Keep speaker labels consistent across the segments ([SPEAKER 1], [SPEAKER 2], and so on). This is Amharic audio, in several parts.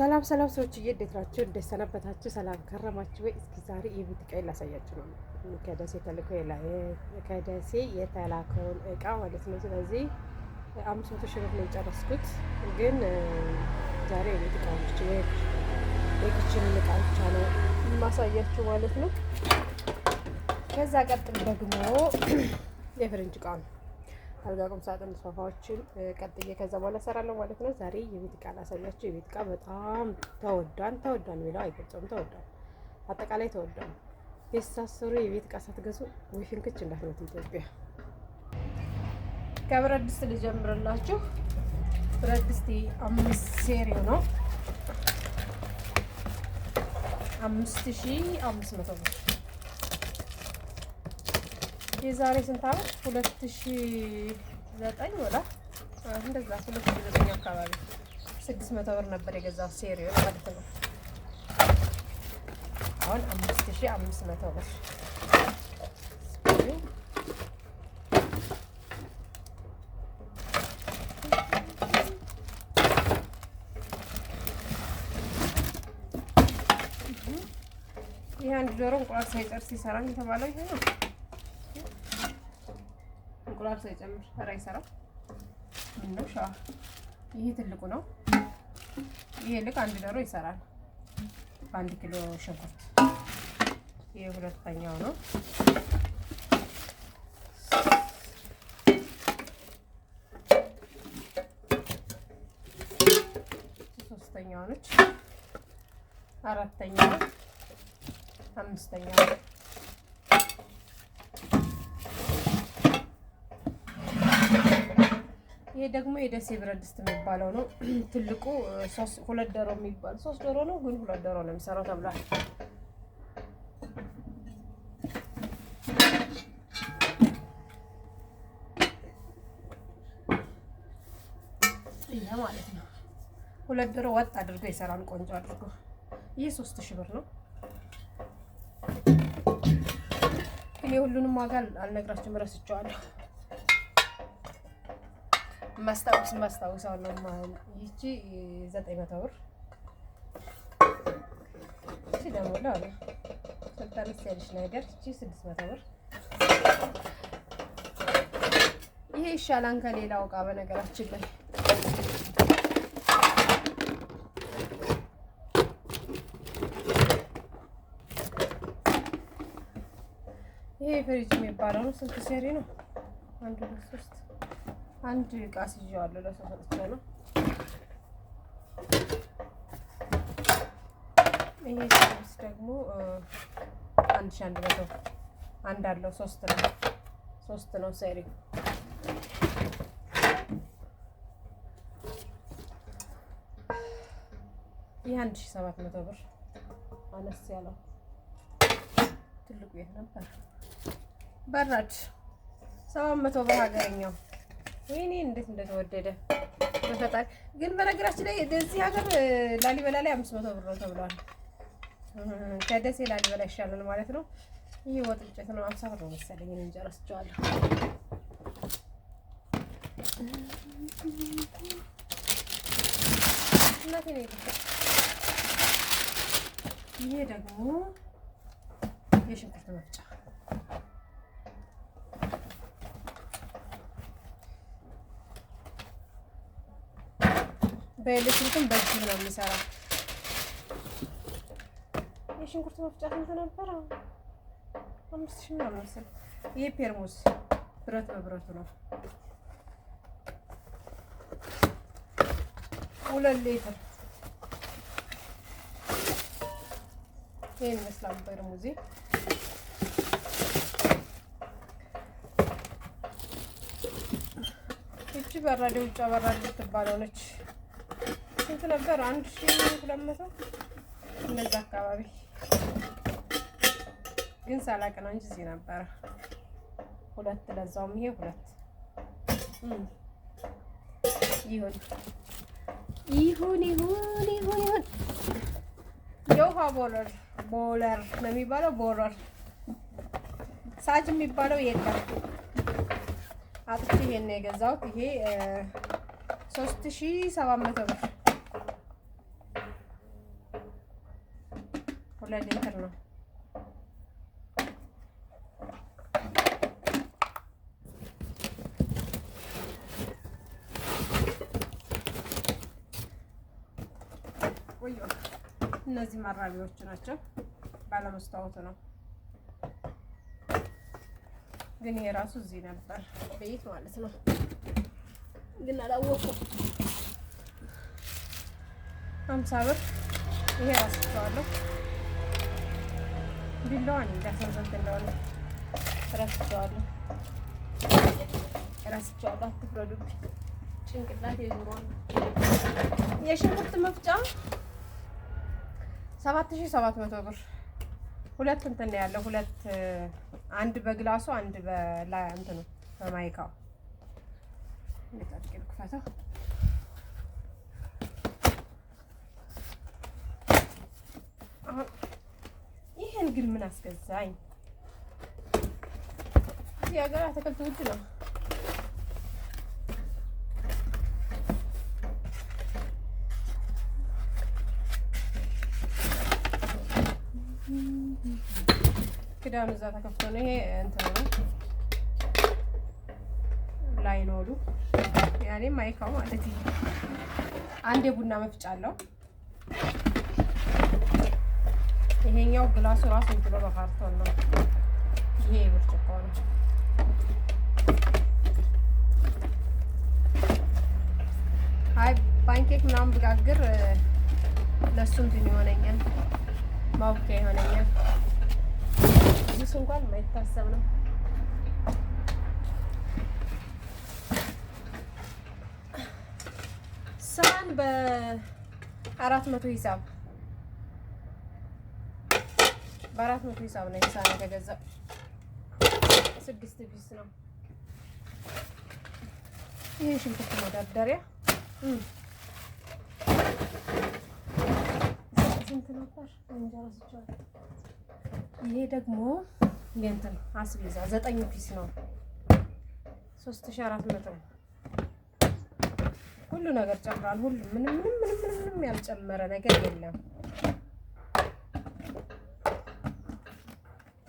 [SPEAKER 1] ሰላም ሰዎች እንዴት ናችሁ? እንዴት ሰነበታችሁ? ሰላም ከረማችሁ ወይ? እስኪ ዛሬ የቤት እቃ ላሳያችሁ ነው። ከደሴ የተላከውን እቃ ማለት ነው። ስለዚህ 500 ሺህ ብር ነው የጨረስኩት። ግን ዛሬ የቤት እቃዎች የኪችን እቃ ብቻ ነው የማሳያችሁ ማለት ነው። ከዛ ቀጥል ደግሞ የፍሬንች እቃ ነው። አልጋ፣ ቁም ሳጥን፣ ሶፋዎችን ቀጥዬ ከዛ በኋላ እሰራለሁ ማለት ነው። ዛሬ የቤት እቃ ላሳያችሁ። የቤት እቃ በጣም ተወዷል የሚለው አይገልጸውም። ተወዷል፣ አጠቃላይ ተወዷል። የሳሰሩ የቤት እቃ ሳትገዙ ወይ ፍንክች እንዳትመጡ ኢትዮጵያ። ከብረት ድስት ልጀምርላችሁ። ብረት ድስት 5 ሴሪው ነው 5500 ብር። የዛሬ ስንት ዓመት 2009 ወላ እንደዛ 2009 አካባቢ 600 ብር ነበር የገዛው ሴሪዮ ማለት ነው። አሁን 5500 ብር። ይሄ አንድ ዶሮ እንቁላል ሳይጨርስ ይሰራል የተባለው ይሄ ነው። እንቁላል ሳይጨምር ሰራ ይሰራል። ምነው ሻ ይሄ ትልቁ ነው። ይሄ ልክ አንድ ዶሮ ይሰራል። 1 ኪሎ ሽንኩርት። ይሄ ሁለተኛው ነው። ሶስተኛው ነች። አራተኛው፣ አምስተኛው ነው። ይሄ ደግሞ የደሴ ብረት ድስት የሚባለው ነው። ትልቁ 2 ዶሮ የሚባል 3 ዶሮ ነው፣ ግን 2 ዶሮ ነው የሚሰራው ተብሏል። ይሄ ማለት ነው 2 ዶሮ ወጥ አድርጎ ይሰራል፣ ቆንጆ አድርጎ። ይሄ 3000 ብር ነው። እኔ ሁሉንም ዋጋ አልነግራችሁም፣ ረስቼዋለሁ። ማስታወሳው ነው። ይቺ 900 ብር። እቺ ደግሞ ለአለ ሰልጣንስ ያለሽ ነገር እቺ 600 ብር። ይሄ ይሻላል ከሌላው እቃ በነገራችን ላይ። ይሄ ፍሪጅ የሚባለው ነው። ስንት ሴሪ ነው? 1 2 3 አንድ እቃ ሲዣዋለሁ ለሰው ሰጥቼ ነው። ይሄ ሰርቪስ ደግሞ 1100 አንድ አለው። 3 ነው ሴሪ። ይሄ 1700 ብር አነስ ያለው። ትልቁ የት ነበር? በራድ 700 ብር ሀገረኛው። ወይኔ እንዴት እንደተወደደ በፈጣሪ። ግን በነገራችን ላይ እዚህ ሀገር ላሊበላ ላይ 500 ብር ነው ተብሏል። ከደሴ ላሊበላ ይሻላል ማለት ነው። ይሄ ወጥ እንጨት ነው 50 ብር ነው መሰለኝ። እኔ እንጀራ ስጫዋለሁ። እናቴ ነው። ይሄ ደግሞ የሽንኩርት መፍጫ በኤሌክትሪክም በዚህ ነው የሚሰራው። የሽንኩርት መፍጫ ስንት ነበር? 5000 ምናምን መሰለኝ። ይሄ ፔርሙዝ ብረት በብረቱ ነው። 2 ሊትር ይሄን ይመስላል ፔርሙዝ። እቺ በራዴ ውጫ በራዴ ትባለው ነች። ስንት ነበር? 1200 እንደዛ አካባቢ። ግን ሳላቅ ነው እንጂ እዚህ ነበረ 2 ለዛውም ይሄ 2 ይሁን። የውሃ ቦለር ነው የሚባለው። ቦለር ሳጅ የሚባለው የለም። አጥቼ ይሄን ነው የገዛሁት። ይሄ 3700 ብር 2 ሊትር ነው። እነዚህ ማራቢያዎቹ ናቸው። ባለመስታወቱ ነው ግን ይሄ ራሱ እዚህ ነበር ቤት ማለት ነው። ግን አላወኩም። 50 ብር ይሄ ረስቼዋለሁ። ቢላዋን እንዳሰንሰንት እንደሆነ ረስቼዋለሁ። አትፍረዱብኝ። ጭንቅላቴ ይዞራል። የሽንኩርት መፍጫ 7700 ብር። ሁለት እንትን ያለው ሁለት አንድ በግላሱ አንድ በላይ እንትኑ በማይካው እንዴት ክፈተው። አሁን ይሄን ግን ምን አስገዛኝ? እዚህ ሀገር አትክልት ውድ ነው። ክዳኑ እዛ ተከፍቶ ነው። ይሄ እንትን ነው ላይ ነው ያኔ ማይካው ማለት ነው። አንድ የቡና መፍጫ አለው። ይሄኛው ግላሱ ራሱ እንትን በካርቶን ነው። ይሄ ብርጭቆ ነው። አይ ፓንኬክ ምናምን ብጋግር ለሱ እንትን ይሆነኛል፣ ማውቂያ ይሆነኛል። እሱ እንኳን የማይታሰብ ነው። ሳህን በ400 ሂሳብ ሂሳብ ነው። ሳህን የተገዛው 6 ፒስ ነው። ይሄ ሽንኩርት መደርደሪያ ስንት ነበር? እንጀራ ስጫው። ይሄ ደግሞ እንትን አስቤዛ 9 ፒስ ነው 3400 ነው። ሁሉ ነገር ጨምሯል። ሁሉ ምንም ያልጨመረ ነገር የለም።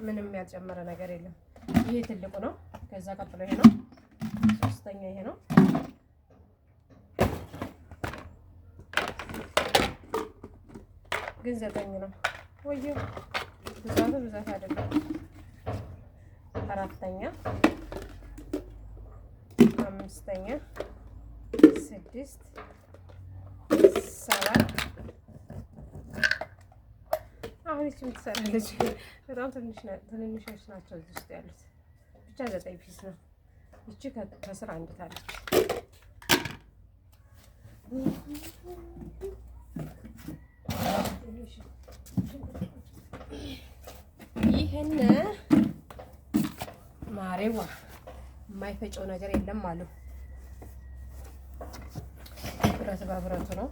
[SPEAKER 1] ምንም ያልጨመረ ነገር የለም። ይሄ ትልቁ ነው። ከዛ ቀጥሎ ይሄ ነው። ሶስተኛ ይሄ ነው። ግን 9 ነው። ወይዬ ብዛት አይደለም። አራተኛ፣ አምስተኛ፣ 6፣ 7 አሁን እቺ የምትሰራለች በጣም ትንንሾች ናቸው እዚህ ውስጥ ያሉት። ብቻ 9 ፒስ ነው። እቺ ከስራ አንድታለች። ይሄን ማሬዋ የማይፈጨው ነገር የለም አሉ። ብረት በብረቱ ነው።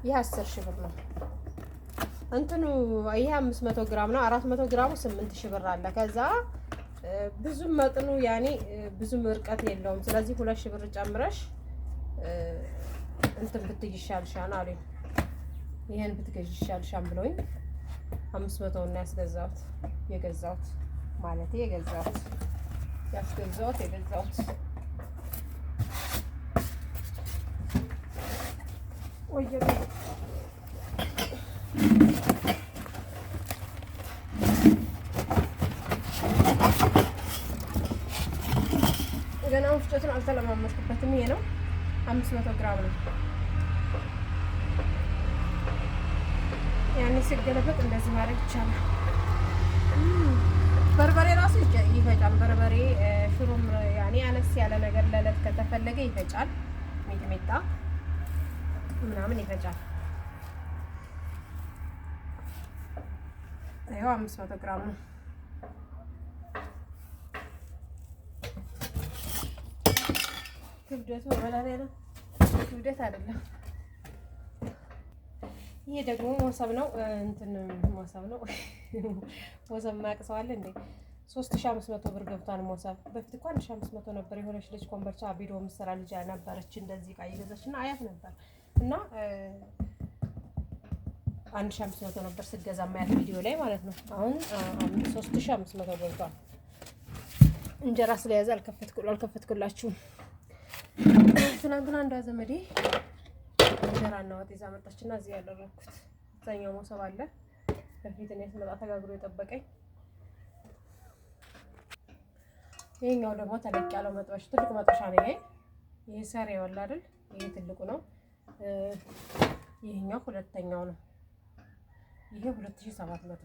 [SPEAKER 1] ይሄ 10,000 ብር ነው። እንትኑ ይሄ 500 ግራም ነው። 400 ግራሙ 8,000 ብር አለ። ከዛ ብዙም መጥኑ ያኔ ብዙም እርቀት የለውም። ስለዚህ 2,000 ብር ጨምረሽ እንትን ብትይ ይሻልሻል አሉኝ። ይሄን ብትገዢ ይሻልሻል ብለውኝ 500 እና ያስገዛሁት የገዛሁት ወይዬ ገና ወፍጮቱን አልተለማመድኩበትም። ይሄ ነው 500 ግራም ነው። ያኔ ሲገለበጥ እንደዚህ ማድረግ ይቻላል። በርበሬ ራሱ ይፈጫል። በርበሬ ሽሮም ያኔ አነስ ያለ ነገር ለለት ከተፈለገ ይፈጫል። ሚጥሚጣ ምናምን ይፈጫል። ይሄው 500 ግራም ነው። ክብደቱ በላለ ነው። ክብደት አይደለም። ይሄ ደግሞ ሞሰብ ነው። እንትን ሞሰብ ነው። ሞሰብ ማያውቅ ሰው አለ እንዴ? 3500 ብር ገብቷል ሞሰብ። በፊት እኮ 1500 ነበር። የሆነች ልጅ ኮምቦልቻ ቪዲዮ የምትሰራ ልጅ ነበረች እንደዚህ ዕቃ እየገዛች እና አያት ነበር እና 1500 ነበር ስገዛ ማያት ቪዲዮ ላይ ማለት ነው። አሁን 3500 ገብቷል። እንጀራ ስለያዘ አልከፈትኩላችሁም። ትናንትና አንዷ ዘመዴ እንጀራ እና ወጥ ይዛ መጣችና እዚህ ያደረኩት እዛኛው መሶብ አለ። ከፊት እኔ ስመጣ ተጋግሮ የጠበቀኝ። ይሄኛው ደግሞ ተለቅ ያለው መጥበሻ ትልቁ መጥበሻ ነው። ይሄ ሰሪው አለ አይደል? ይሄ ትልቁ ነው። ይሄኛው ሁለተኛው ነው። ይሄ 2700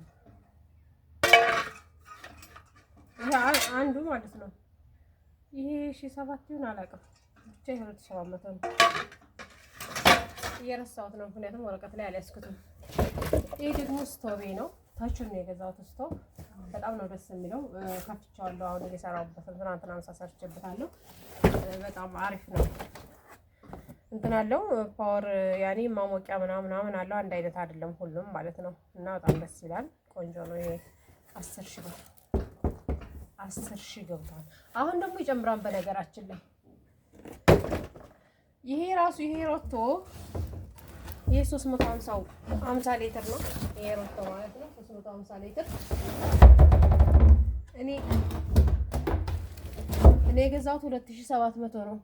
[SPEAKER 1] ይሄ አንዱ ማለት ነው። ይሄ 1700 ይሁን አላውቅም፣ ብቻ 2700 ነው። እየረሳሁት ነው ምክንያቱም ወረቀት ላይ አልያዝኩትም። ይሄ ደግሞ ስቶቬ ነው። ታቹን ነው የገዛሁት ስቶቭ። በጣም ነው ደስ የሚለው። ከፍቼዋለሁ። አሁን እየሰራሁበት ትናንትና ሰርቼበታለሁ። በጣም አሪፍ ነው። እንትን አለው ፓወር ያኔ ማሞቂያ ምናምን አለው። አንድ አይነት አይደለም ሁሉም ማለት ነው። እና በጣም ደስ ይላል። ቆንጆ ነው። ይሄ 10,000 ብር 10,000 ገብቷል። አሁን ደግሞ ይጨምራል። በነገራችን ላይ ይሄ ራሱ ይሄ ሮቶ ይሄ 350 ሊትር ነው። ይሄ ሮቶ ማለት ነው 350 ሊትር። እኔ የገዛሁት 2700 ነው።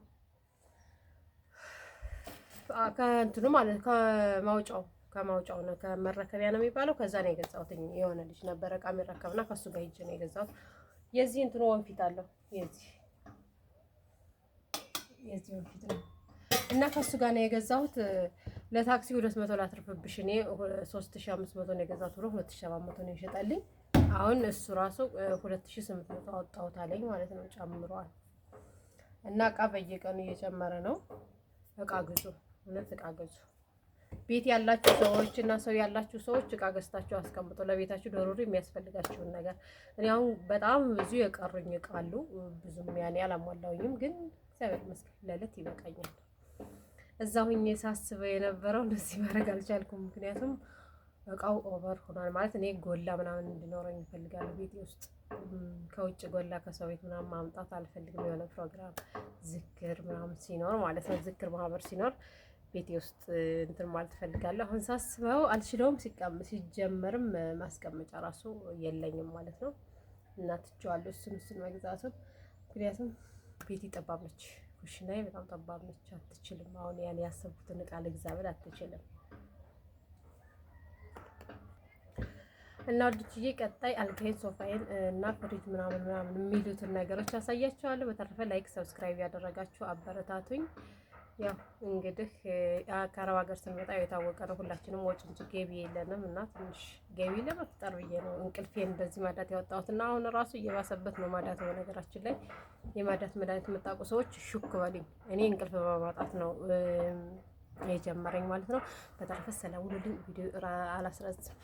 [SPEAKER 1] ከእንትኑ ማለት ከማውጫው ነው ከመረከቢያ ነው የሚባለው። ከዛ ነው የገዛሁት። የሆነ ልጅ ነበረ እቃ የሚረከብና ከሱ ጋር ሂጅ ነው የገዛሁት። የዚህ እንትኑ ወንፊት አለው። የዚህ ወንፊት ነው እና ከሱ ጋር ነው የገዛሁት። ለታክሲ 200 ላትርፍብሽ እኔ 3500 ነው የገዛሁት ብሎ 2700 ነው የሸጠልኝ። አሁን እሱ ራሱ 2800 አወጣሁት አለኝ ማለት ነው። ጨምሯል። እና እቃ በየቀኑ እየጨመረ ነው። እቃ ግዙ፣ እውነት እቃ ግዙ። ቤት ያላችሁ ሰዎች እና ሰው ያላችሁ ሰዎች እቃ ገዝታችሁ አስቀምጡ። ለቤታችሁ ዶሮሪ የሚያስፈልጋችሁን ነገር። እኔ አሁን በጣም ብዙ የቀሩኝ እቃ አሉ። ብዙም ያኔ አላሟላውኝም፣ ግን እግዚአብሔር ይመስገን ለዕለት ይበቃኛል። እዛው ሆኜ ሳስበው የነበረው እንደዚህ ማድረግ አልቻልኩም። ምክንያቱም እቃው ኦቨር ሆኗል ማለት እኔ ጎላ ምናምን እንዲኖረኝ እፈልጋለሁ ቤቴ ውስጥ። ከውጭ ጎላ ከሰው ቤት ምናምን ማምጣት አልፈልግም። የሆነ ፕሮግራም ዝክር ምናምን ሲኖር ማለት ነው፣ ዝክር ማህበር ሲኖር ቤቴ ውስጥ እንትን ማለት እፈልጋለሁ። አሁን ሳስበው አልችለውም። ሲጀመርም ማስቀመጫ ራሱ የለኝም ማለት ነው። እና ትቼዋለሁ እሱን መግዛቱን። ምክንያቱም ቤቴ ጠባብ ነች፣ ኩሽናዬ በጣም ጠባብ ነች። አትችልም። አሁን ያን ያሰብኩትን እቃ ልግዛ ብል አትችልም። እና ወዲችዬ ቀጣይ አልጋዬን፣ ሶፋዬን እና ፍሪጅ ምናምን የሚሉትን ነገሮች ያሳያችኋለሁ። በተረፈ ላይክ፣ ሰብስክራይብ ያደረጋችሁ አበረታቱኝ። ያው እንግዲህ ከአረብ ሀገር ስንመጣ የታወቀ ነው። ሁላችንም ወጭ እንጂ ገቢ የለንም እና ትንሽ ገቢ ለመፍጠር ብዬ ነው እንቅልፌን እንደዚህ ማዳት ያወጣሁት እና አሁን ራሱ እየባሰበት ነው ማዳት። በነገራችን ላይ የማዳት መድኃኒት የምታውቁ ሰዎች ሹክ በሉኝ። እኔ እንቅልፍ በማጣት ነው የጀመረኝ ማለት ነው። በተረፈ ሰላም ሁሉልኝ። ቪዲዮ አላስረዝም።